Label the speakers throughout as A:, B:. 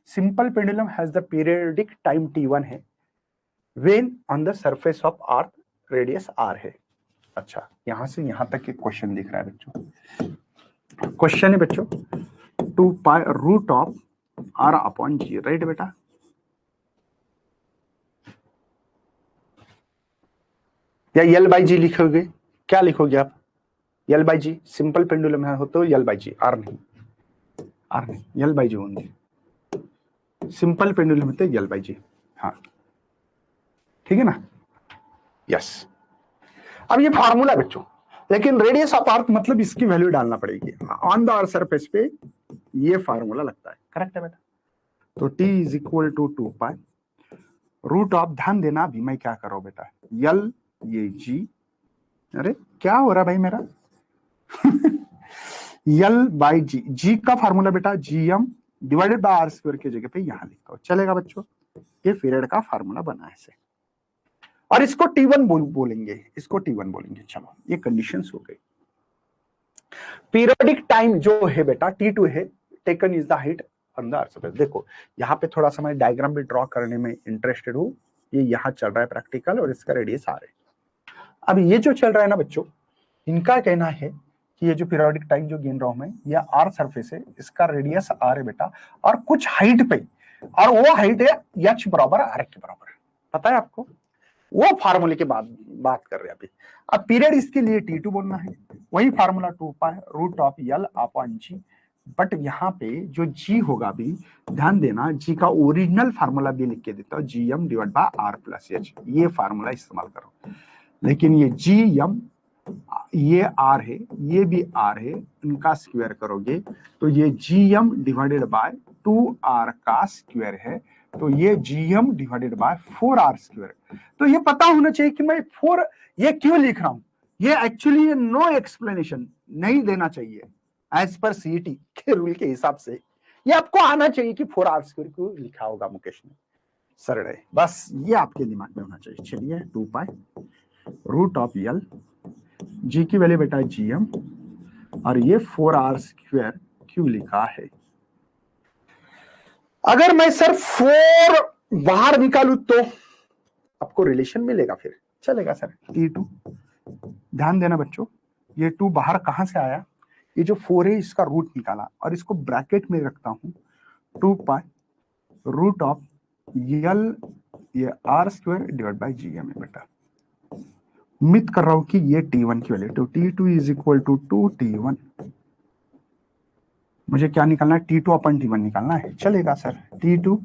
A: Simple pendulum has the periodic time t1 है, when on the surface of earth radius r है। अच्छा, यहां से यहां तक एक क्वेश्चन दिख रहा है बच्चों। क्वेश्चन है बच्चों 2 pi root of r upon g, right बेटा? या L बाई जी लिखोगे? क्या लिखोगे आप? L by G, simple pendulum है हो तो L बाई जी, R नहीं, L by G only. Simple pendulum है तो L बाई जी। हाँ ठीक है ना? यस। अब ये फार्मूला बच्चों, लेकिन रेडियस ऑफ अर्थ मतलब इसकी वैल्यू डालना पड़ेगी ऑन द अर्थ सरफेस पे। ये फार्मूला लगता है, करेक्ट है बेटा? तो t is equal to 2 pi root of, ध्यान देना अभी मैं क्या कर रहा हूं बेटा, L ये G, अरे क्या हो रहा भाई मेरा L बाई जी, जी का फार्मूला बेटा GM divided by R square की जगह पे यहां लिखता हूं, चलेगा बच्चों? ये पीरियड का फार्मूला बना है ऐसे, और इसको T1 बोलेंगे, इसको T1 बोलेंगे। चलो ये कंडीशंस हो गई। पीरियडिक टाइम जो है बेटा T2 है, taken is the height on the earth surface. देखो यहाँ पे थोड़ा सा मैं डायग्राम भी ड्रॉ करने में इंटरेस्टेड हूँ। ये यहाँ चल रहा है प्रैक्टिकल और इसका रेडियस R है। अब ये जो चल रहा है ना बच्चों, इनका कहना है कि ये जो पीरियोडिक टाइम जो गिन रहा हूं मैं, ये R सरफेस है, इसका रेडियस R है बेटा, और कुछ हाइट पे, और वो हाइट है h बराबर R के बराबर। पता है आपको? वो फार्मूले के बाद बात कर रहे हैं अभी। अब पीरियड इसके लिए T2 बोलना है, वही formula 2 pi root of L upon G। But यहाँ पे जो G होगा भी, ध्यान देना, G का ओरिजिनल फार्मूला भी लिख के देता हूँ, GM divide by R plus H, ये फार्मूला इस्तेमाल करो। लेकिन ये GM, ये R है, ये भी R है, इनका स्क्वायर करोगे तो ये GM डिवाइडेड बाय 2R का स्क्वायर है, तो ये GM divided by 4R square. तो ये पता होना चाहिए कि मैं 4 ये क्यों लिख रहा हूं। ये एक्चुअली नो एक्सप्लेनेशन नहीं देना चाहिए एज पर सीईटी के रूल के हिसाब से। ये आपको आना चाहिए कि 4R स्क्वायर क्यों लिखा होगा मुकेश ने, सरल है, बस ये आपके दिमाग में होना चाहिए। चलिए 2 pi root of L, G की वैल्यू बेटा GM, और ये 4R स्क्वायर क्यों लिखा है। अगर मैं सर 4 बाहर निकालू तो आपको रिलेशन मिलेगा, फिर चलेगा सर T2। ध्यान देना बच्चों, ये 2 बाहर कहां से आया, ये जो 4 है इसका रूट निकाला और इसको ब्रैकेट में रखता हूं, 2 पाई रूट ऑफ L ये R square divide by GM है बेटा। उम्मीद कर रहा हूं कि ये T1 की वैल्यू, तो T2 is equal to 2T1। मुझे क्या निकालना है, T2 अपॉन T1 निकालना है, चलेगा sir? T2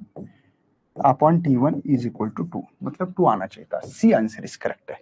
A: upon T1 is equal to 2, मतलब 2 आना चाहिए था। सी आंसर इज करेक्ट है।